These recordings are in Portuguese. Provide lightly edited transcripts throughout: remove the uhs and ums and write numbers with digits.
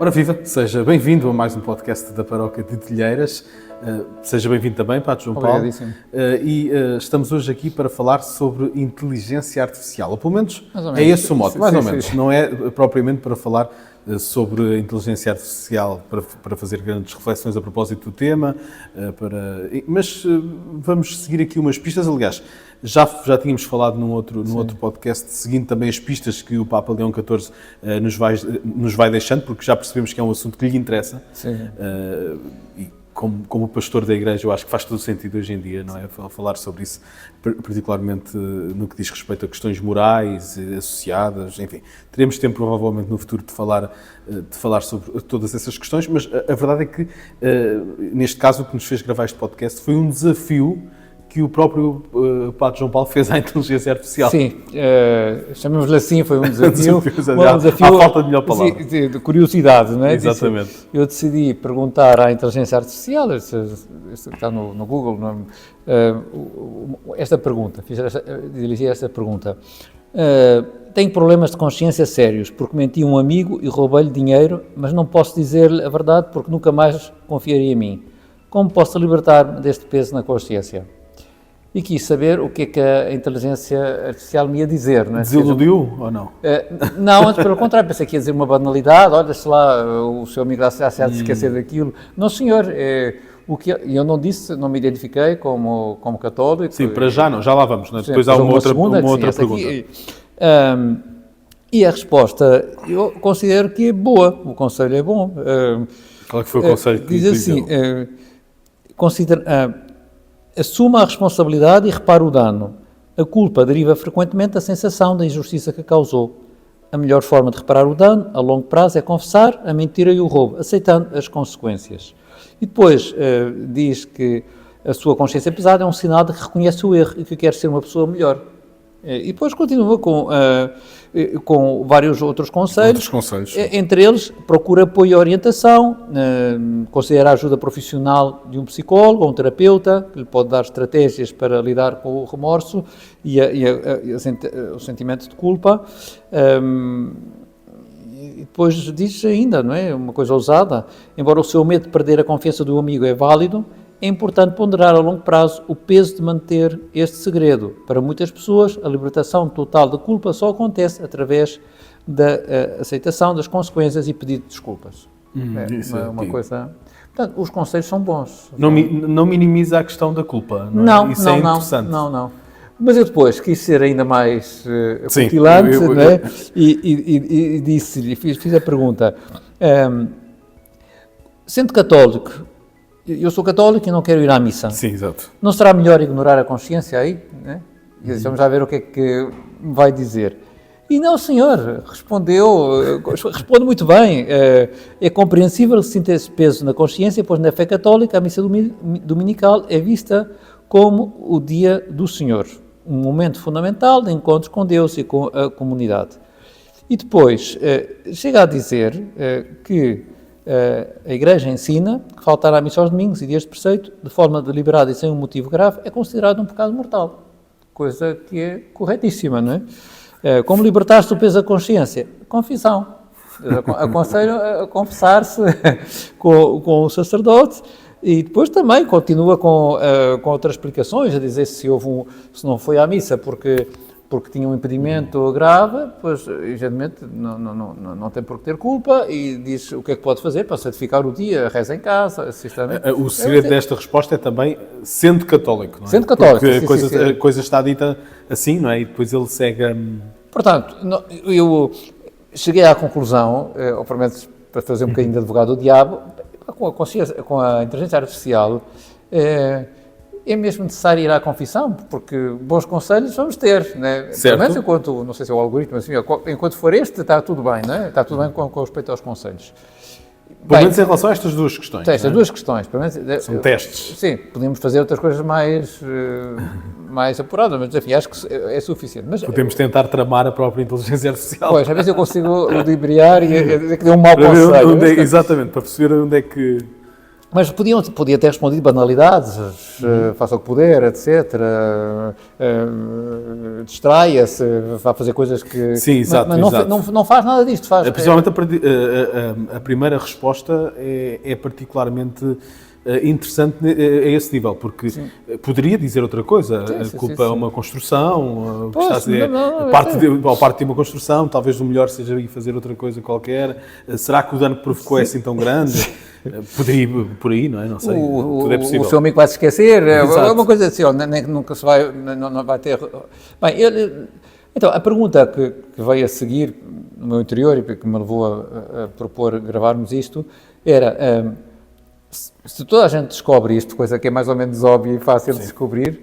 Ora viva, seja bem-vindo a mais um podcast da Paróquia de Telheiras. Seja bem-vindo também, Padre João Paulo. Estamos hoje aqui para falar sobre inteligência artificial. Ou pelo menos é esse o mote, mais ou menos. Não é propriamente para falar sobre a inteligência artificial, para fazer grandes reflexões a propósito do tema, mas vamos seguir aqui umas pistas. Aliás, já tínhamos falado num outro podcast, seguindo também as pistas que o Papa Leão XIV nos vai deixando, porque já percebemos que é um assunto que lhe interessa. E como pastor da Igreja, eu acho que faz todo o sentido hoje em dia, não é? Falar sobre isso, particularmente no que diz respeito a questões morais associadas, enfim. Teremos tempo, provavelmente, no futuro de falar sobre todas essas questões, mas a verdade é que, neste caso, o que nos fez gravar este podcast foi um desafio que o próprio Padre João Paulo fez à inteligência artificial. Sim, chamemos-lhe assim, foi um desafio. Há falta de melhor palavra. De curiosidade, não é? Exatamente. Eu decidi perguntar à inteligência artificial, isso está no Google, esta pergunta, dirigi esta pergunta. Tenho problemas de consciência sérios, porque menti a um amigo e roubei-lhe dinheiro, mas não posso dizer-lhe a verdade porque nunca mais confiaria em mim. Como posso libertar-me deste peso na consciência? E quis saber o que é que a inteligência artificial me ia dizer. Não é? Desiludiu ou não? Não, antes pelo contrário, pensei que ia dizer uma banalidade, olha-se lá, o seu amigo já se há de esquecer daquilo. Não, senhor, eu não me identifiquei como católico. Sim, para já não, já lá vamos, não é? Depois há uma outra pergunta. E a resposta, eu considero que é boa, o conselho é bom. Qual é que foi o conselho que diz assim, assuma a responsabilidade e repare o dano. A culpa deriva frequentemente da sensação da injustiça que causou. A melhor forma de reparar o dano, a longo prazo, é confessar a mentira e o roubo, aceitando as consequências. E depois diz que a sua consciência pesada é um sinal de que reconhece o erro e que quer ser uma pessoa melhor. E depois continua com vários outros conselhos. Entre eles, procura apoio e orientação, considera a ajuda profissional de um psicólogo ou um terapeuta, que lhe pode dar estratégias para lidar com o remorso e o sentimento de culpa. E depois diz ainda, não é? Uma coisa ousada, embora o seu medo de perder a confiança do amigo é válido, é importante ponderar a longo prazo o peso de manter este segredo. Para muitas pessoas, a libertação total da culpa só acontece através da aceitação das consequências e pedido de desculpas. Uma coisa... Portanto, os conselhos são bons. Não minimiza a questão da culpa, não é? Isso é interessante. Não. Mas eu depois quis ser ainda mais cutilante, não é? E disse-lhe, fiz a pergunta, sendo católico, eu sou católico e não quero ir à missa. Sim, exato. Não será melhor ignorar a consciência aí? Né? Vamos já ver o que é que me vai dizer. E não, senhor, responde muito bem. É compreensível que sinta esse peso na consciência, pois na fé católica a missa dominical é vista como o dia do Senhor, um momento fundamental de encontros com Deus e com a comunidade. E depois chega a dizer que a Igreja ensina que faltar à missa aos domingos e dias de preceito, de forma deliberada e sem um motivo grave, é considerado um pecado mortal. Coisa que é corretíssima, não é? Como libertar-se do peso da consciência? Confissão. Aconselho a confessar-se com o sacerdote e depois também continua com outras explicações, a dizer se não foi à missa porque tinha um impedimento grave, pois, evidentemente, não tem por que ter culpa e diz o que é que pode fazer para santificar o dia, reza em casa, O segredo desta resposta é também sendo católico, não é? Sendo católico, porque a coisa está dita assim, não é? E depois ele segue... Portanto, eu cheguei à conclusão, obviamente para fazer um bocadinho de advogado do diabo, com a inteligência artificial, é mesmo necessário ir à confissão, porque bons conselhos vamos ter, né? Pelo menos enquanto, não sei se é o algoritmo, assim, enquanto for este, está tudo bem, não é? Está tudo bem com respeito aos conselhos. Pelo menos em relação a estas duas questões. Estas duas questões. São testes. Sim, podemos fazer outras coisas mais apuradas, mas enfim, acho que é suficiente. Mas, podemos tentar tramar a própria inteligência artificial. Pois, às vezes eu consigo ludibriar e dizer que deu um mau conselho. Exatamente, para perceber onde é que Mas podia ter respondido banalidades, faça o que puder, etc. Distraia-se, vá fazer coisas que... Sim, exato. Mas não faz nada disto. Principalmente a primeira resposta é particularmente interessante a esse nível, porque poderia dizer outra coisa, a culpa é uma construção, parte de uma construção, talvez o melhor seja ir fazer outra coisa qualquer, será que o dano que provocou é assim tão grande? Poderia ir por aí, não é? Não sei, tudo é possível. O seu amigo vai se esquecer, é uma coisa assim, nunca se vai, não vai ter... Bem, então, a pergunta que veio a seguir no meu interior e que me levou a propor gravarmos isto, era... se toda a gente descobre isto, coisa que é mais ou menos óbvia e fácil de descobrir,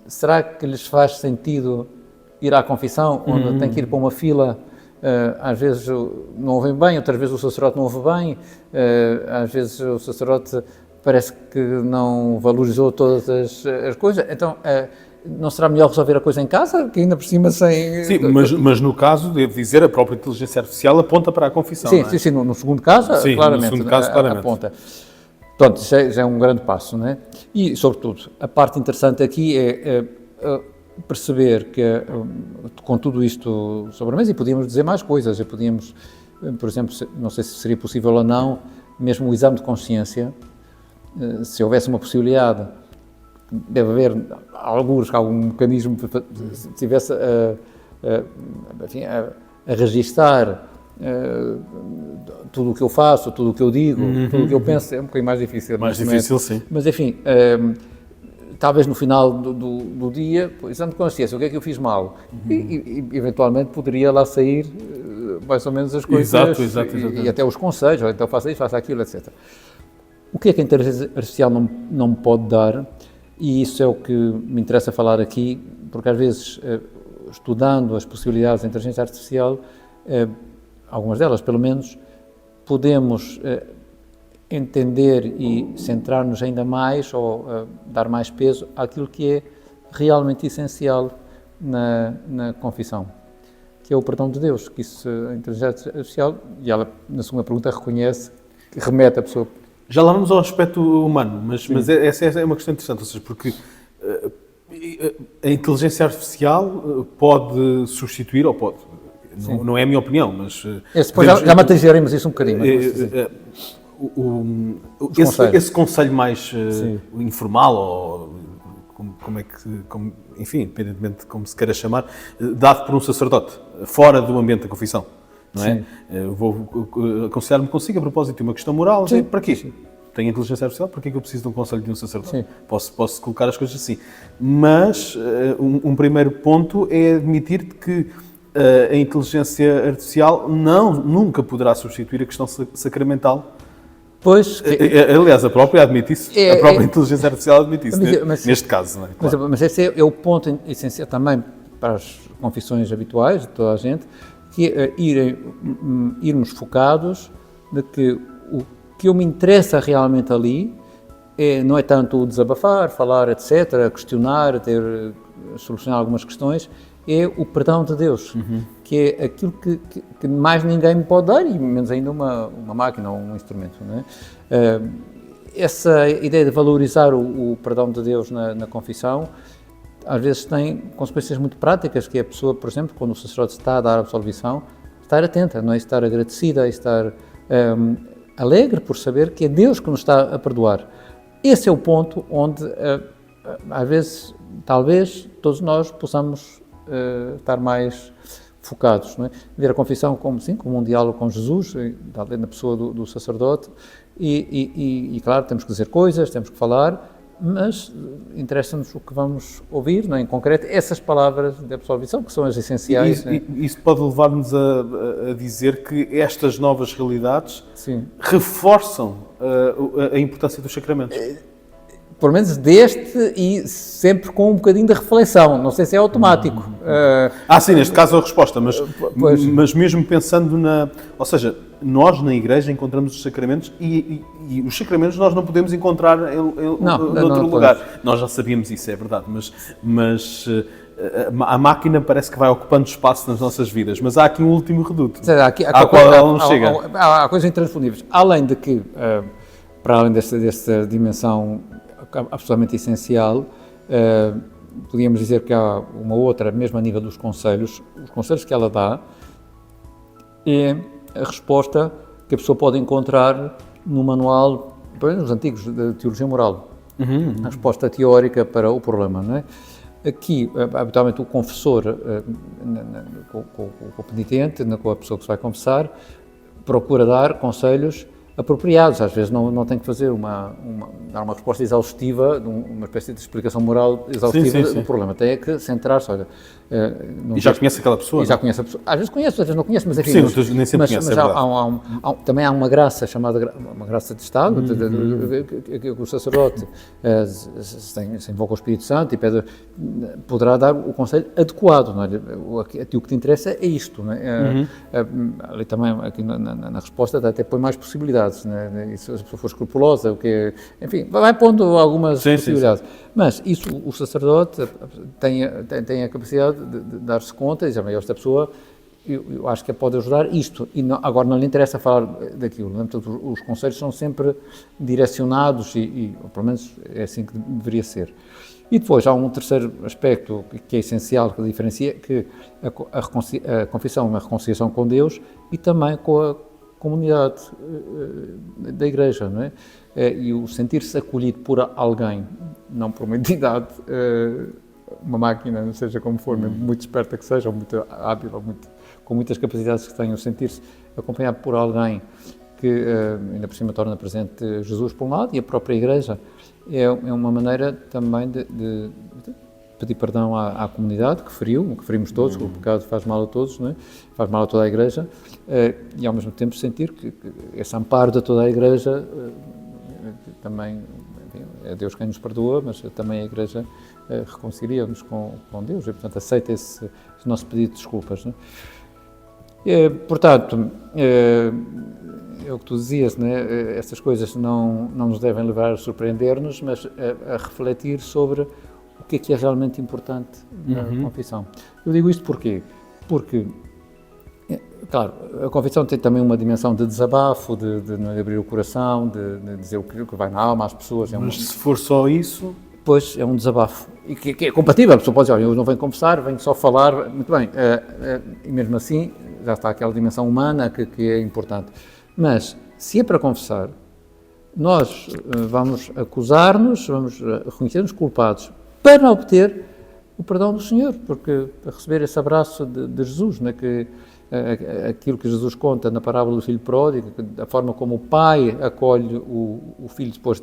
será que lhes faz sentido ir à confissão, onde tem que ir para uma fila, às vezes não ouvem bem, outras vezes o sacerdote não ouve bem, às vezes o sacerdote parece que não valorizou todas as coisas, então... não será melhor resolver a coisa em casa, que ainda por cima sem... Sim, mas no caso, devo dizer, a própria inteligência artificial aponta para a confissão, sim, não é? Sim, no segundo caso, claramente, no segundo caso, claramente. Aponta. Pronto, já é um grande passo, não é? E, sobretudo, a parte interessante aqui é perceber que, com tudo isto sobre a mesa, e podíamos dizer mais coisas, podíamos, por exemplo, não sei se seria possível ou não, mesmo o exame de consciência, se houvesse uma possibilidade... deve haver algum mecanismo se tivesse a registar tudo o que eu faço, tudo o que eu digo, tudo o que eu penso, é um bocadinho mais difícil. Mais difícil, sim. Mas, enfim, talvez no final do dia, exame de consciência, o que é que eu fiz mal? E eventualmente poderia lá sair mais ou menos as coisas. Exato. E até os conselhos, ou então faça isto, faça aquilo, etc. O que é que a inteligência artificial não me pode dar? E isso é o que me interessa falar aqui, porque às vezes, estudando as possibilidades da inteligência artificial, algumas delas pelo menos, podemos entender e centrar-nos ainda mais ou dar mais peso àquilo que é realmente essencial na confissão, que é o perdão de Deus, que isso a inteligência artificial, e ela na segunda pergunta reconhece, que remete a pessoa... Já lá vamos ao aspecto humano, mas essa é uma questão interessante, ou seja, porque a inteligência artificial pode substituir, ou pode, não é a minha opinião, mas... Depois já materializaremos isso um bocadinho. Esse conselho mais informal, ou enfim, independentemente de como se queira chamar, dado por um sacerdote, fora do ambiente da confissão. Não é? Vou aconselhar-me consigo a propósito de uma questão moral. Para quê? Sim. Tenho inteligência artificial, para que é que eu preciso de um conselho de um sacerdote? Posso colocar as coisas assim. Mas um primeiro ponto é admitir que a inteligência artificial nunca poderá substituir a questão sacramental. Pois. Aliás, a própria admite isso. A própria inteligência artificial admite isso, neste caso. Não é? Claro. Mas esse é o ponto essencial também para as confissões habituais de toda a gente, que é irmos focados de que o que me interessa realmente ali não é tanto o desabafar, falar, etc., questionar, solucionar algumas questões, é o perdão de Deus, que é aquilo que mais ninguém me pode dar, e menos ainda uma máquina ou um instrumento. Não é? Essa ideia de valorizar o perdão de Deus na confissão, às vezes tem consequências muito práticas, que é a pessoa, por exemplo, quando o sacerdote está a dar a absolvição, estar atenta, não é? Estar agradecida, estar alegre por saber que é Deus que nos está a perdoar. Esse é o ponto onde, às vezes, talvez, todos nós possamos estar mais focados, não é? Ver a confissão como um diálogo com Jesus, na pessoa do sacerdote, e claro, temos que dizer coisas, temos que falar, mas interessa-nos o que vamos ouvir, não é? Em concreto, essas palavras de absolvição, que são as essenciais. Isso pode levar-nos a dizer que estas novas realidades reforçam a importância dos sacramentos. Pelo menos deste, e sempre com um bocadinho de reflexão, não sei se é automático. Sim, neste caso a resposta, mas mesmo pensando ou seja, nós na Igreja encontramos os sacramentos e os sacramentos nós não podemos encontrar em outro lugar. Podemos. Nós já sabíamos isso, é verdade, mas a máquina parece que vai ocupando espaço nas nossas vidas, mas há aqui um último reduto, à qual ela não chega. Há coisas intransponíveis. Além de que para além desta dimensão absolutamente essencial, podíamos dizer que há uma outra, mesmo a nível dos conselhos. Os conselhos que ela dá é a resposta que a pessoa pode encontrar no manual, nos antigos, da teologia moral. A resposta teórica para o problema, não é? Aqui, habitualmente, o confessor, com o penitente, com a pessoa que se vai confessar, procura dar conselhos apropriados. Às vezes não tem que fazer dar uma resposta exaustiva, uma espécie de explicação moral exaustiva do problema. Tem que centrar-se, olha... E já conhece aquela pessoa? E já conhece a pessoa. Às vezes conhece, às vezes não conhece, mas enfim... Sim, nem sempre conhece, mas também há uma graça chamada uma graça de Estado, que o sacerdote se invoca o Espírito Santo e poderá dar o conselho adequado. Não é? A ti o que te interessa é isto. Não é? Ali também, aqui na resposta, até põe mais possibilidades. Não é? E se a pessoa for escrupulosa, enfim, vai pondo algumas possibilidades. Sim. Mas isso, o sacerdote tem a capacidade de dar-se conta e dizer, esta pessoa, eu acho que pode ajudar isto, e agora não lhe interessa falar daquilo. Não é? Portanto, os conselhos são sempre direcionados e pelo menos é assim que deveria ser. E depois há um terceiro aspecto que é essencial, que diferencia, que a confissão é uma reconciliação com Deus e também com a comunidade da Igreja, não é? E o sentir-se acolhido por alguém, não por uma entidade, uma máquina, seja como for, muito esperta que seja, ou muito hábil, ou com muitas capacidades que tenha, o sentir-se acompanhado por alguém que ainda por cima torna presente Jesus por um lado e a própria Igreja, é uma maneira também de pedir perdão à comunidade que ferimos todos, que o pecado faz mal a todos, não é? Faz mal a toda a Igreja, e ao mesmo tempo sentir que esse amparo de toda a Igreja também, enfim, é Deus quem nos perdoa, mas também a Igreja reconcilia-nos com Deus e, portanto, aceita esse nosso pedido de desculpas. Não é? Portanto, é o que tu dizias, não é? Essas coisas não nos devem levar a surpreender-nos, mas a refletir sobre o que é realmente importante na confissão. Eu digo isto porquê? Porque, claro, a confissão tem também uma dimensão de desabafo, de abrir o coração, de dizer o que vai na alma às pessoas. Mas se for só isso... Pois, é um desabafo. E que é compatível. A pessoa pode dizer, eu não venho confessar, venho só falar. Muito bem. E mesmo assim, já está aquela dimensão humana que é importante. Mas, se é para confessar, nós vamos acusar-nos, vamos reconhecer-nos culpados para obter o perdão do Senhor, porque para receber esse abraço de Jesus, né, que aquilo que Jesus conta na parábola do filho pródigo, da forma como o pai acolhe o filho depois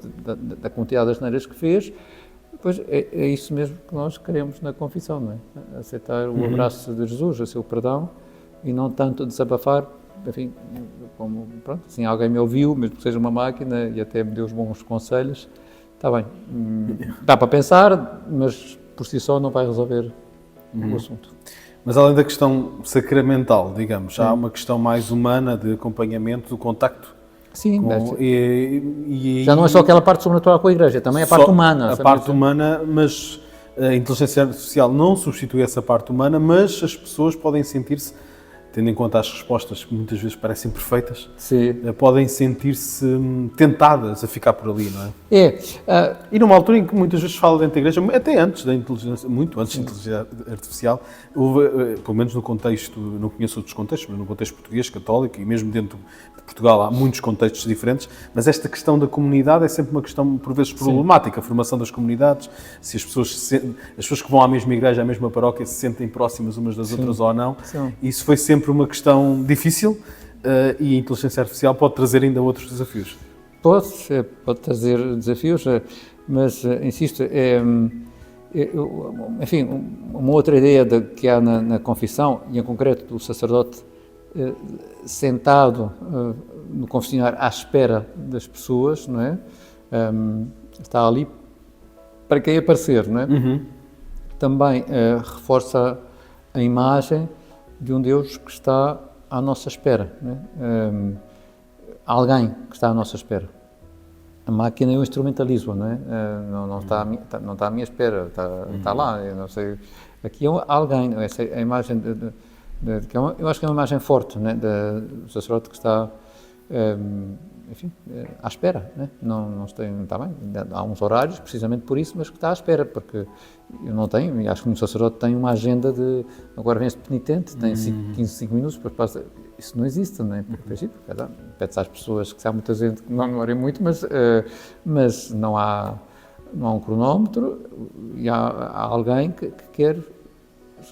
da quantidade das asneiras que fez, pois é isso mesmo que nós queremos na confissão, não é? Aceitar o abraço de Jesus, o seu perdão, e não tanto desabafar, enfim, como, pronto, assim, alguém me ouviu, mesmo que seja uma máquina, e até me deu os bons conselhos, está bem, dá para pensar, mas por si só não vai resolver o assunto. Mas além da questão sacramental, digamos, há uma questão mais humana de acompanhamento, do contacto. Sim, já não é só aquela parte sobrenatural com a Igreja, também a parte humana. A parte humana, mas a inteligência artificial não substitui essa parte humana, mas as pessoas podem sentir-se, tendo em conta as respostas que muitas vezes parecem perfeitas, podem sentir-se tentadas a ficar por ali, não é? E numa altura em que muitas vezes fala dentro da Igreja, até antes da inteligência, muito antes da inteligência artificial, houve, pelo menos no contexto, não conheço outros contextos, mas no contexto português, católico, e mesmo dentro de Portugal há muitos contextos diferentes, mas esta questão da comunidade é sempre uma questão, por vezes, problemática, a formação das comunidades, se as pessoas que vão à mesma igreja, à mesma paróquia, se sentem próximas umas das outras ou não. Isso foi sempre uma questão difícil e a inteligência artificial pode trazer ainda outros desafios. Pode trazer desafios, mas, insisto, enfim, uma outra ideia que há na confissão, e em concreto do sacerdote sentado no confessionário à espera das pessoas, não é? Está ali para quem aparecer, não é? Também reforça a imagem de um Deus que está à nossa espera, não é? Alguém que está à nossa espera. A máquina eu instrumentalizo, não é? Não está à minha espera, está lá, eu não sei. Aqui é alguém, essa é a imagem eu acho que é uma imagem forte, né, do sacerdote que está enfim, à espera, né? Não tem, está bem, há uns horários precisamente por isso, mas que está à espera, porque eu não tenho, e acho que um sacerdote tem uma agenda de, agora vem este penitente, tem 5 minutos, depois passa, isso não existe, não é? Porque, pede-se às pessoas, que há muita gente que não demora muito, mas não há um cronómetro, e há alguém que quer,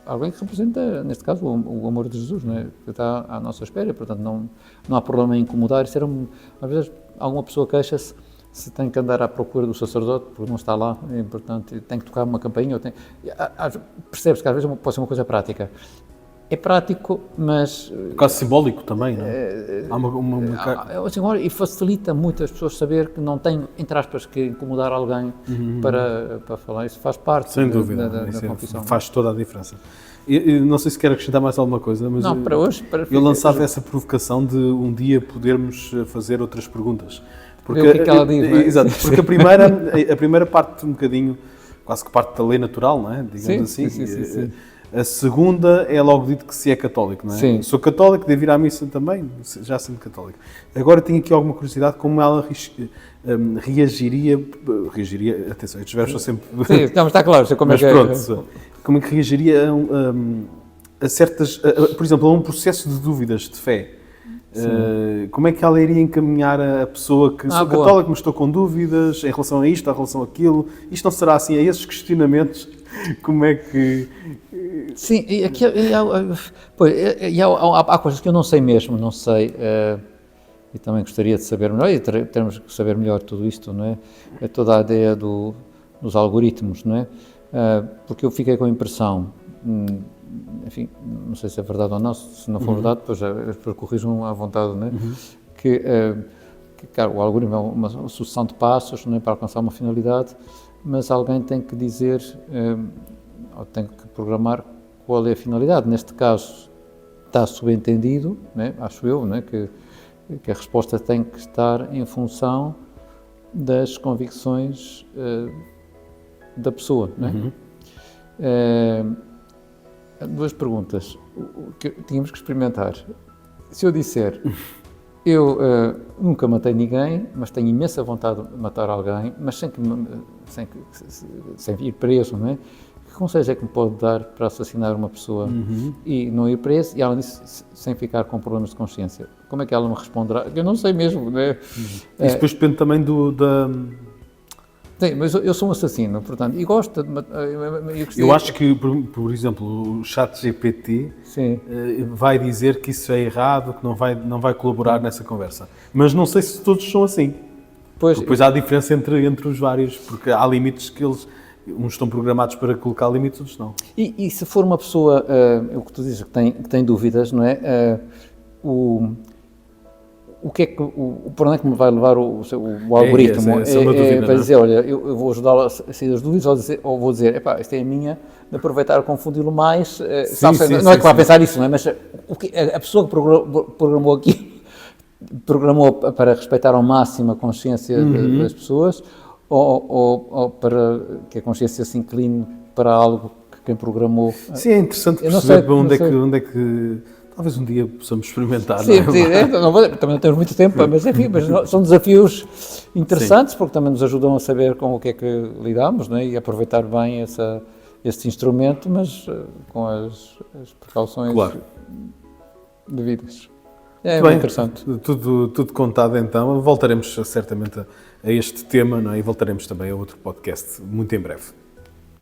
alguém que representa, neste caso, o amor de Jesus, não é? Que está à nossa espera, portanto não há problema em incomodar. Isso às vezes alguma pessoa queixa-se se tem que andar à procura do sacerdote porque não está lá, é importante, tem que tocar uma campainha, percebe-se que às vezes pode ser uma coisa prática. É prático, mas... Quase simbólico também, não é? E facilita muito as pessoas saber que não tem, entre aspas, que incomodar alguém para falar. Isso faz parte sem dúvida, da confissão. Faz toda a diferença. Eu não sei se quer acrescentar mais alguma coisa, mas não, para hoje, eu lançava essa provocação de um dia podermos fazer outras perguntas. Porque, o que é que ela diz, não é? Exato, porque a primeira parte um bocadinho, quase que parte da lei natural, não é? Digamos assim. Sim. A segunda é logo dito que se é católico, não é? Sim. Sou católico, devo ir à missa também, já sendo católico. Agora tenho aqui alguma curiosidade como ela reagiria, atenção, estes verbos são sempre... Sim, não, está claro, sei como mas é que pronto, como é que reagiria a certas, por exemplo, a um processo de dúvidas de fé? Como é que ela iria encaminhar a pessoa que sou católico, mas estou com dúvidas em relação a isto, em relação àquilo? Isto não será assim? A esses questionamentos, como é que... Sim, há coisas que eu não sei mesmo, não sei, e também gostaria de saber melhor, e teremos que saber melhor tudo isto, não é? É toda a ideia dos algoritmos, não é? Porque eu fiquei com a impressão, enfim, não sei se é verdade ou não, se não for verdade, depois corrijam à vontade, não é? Que, claro, o algoritmo é uma sucessão de passos, não é, para alcançar uma finalidade, mas alguém tem que dizer, ou tem que programar qual é a finalidade. Neste caso, está subentendido, né, acho eu, né, que a resposta tem que estar em função das convicções da pessoa. Né? Duas perguntas que tínhamos que experimentar. Se eu disser, eu nunca matei ninguém, mas tenho imensa vontade de matar alguém, mas sem ir preso, não é? Que conselho é que me pode dar para assassinar uma pessoa e não ir preso? E ela disse, sem ficar com problemas de consciência. Como é que ela me responderá? Eu não sei mesmo, não é? Isso depois depende também Sim, mas eu sou um assassino, portanto, e gosto de matar... Eu acho que, por exemplo, o ChatGPT vai dizer que isso é errado, que não vai colaborar nessa conversa. Mas não sei se todos são assim. Depois há diferença entre os vários, porque há limites que uns estão programados para colocar limites, outros não. E se for uma pessoa, o que tu dizes, que tem dúvidas, não é? O que é que, por onde é que me vai levar o algoritmo? Para dizer, olha, eu vou ajudá-lo a sair das dúvidas, ou vou dizer, esta é a minha, de aproveitar a confundi-lo mais. Não é que vai pensar isso, não é? Mas a pessoa que programou aqui, programou para respeitar ao máximo a consciência das pessoas, ou para que a consciência se incline para algo que quem programou... Sim, é interessante perceber onde é que talvez um dia possamos experimentar. Sim, também não temos muito tempo, mas enfim, são desafios interessantes, porque também nos ajudam a saber com o que é que lidamos, não é? E aproveitar bem esse instrumento, mas com as precauções devidas. É bem interessante. Tudo contado então. Voltaremos certamente a este tema, não é? E voltaremos também a outro podcast muito em breve.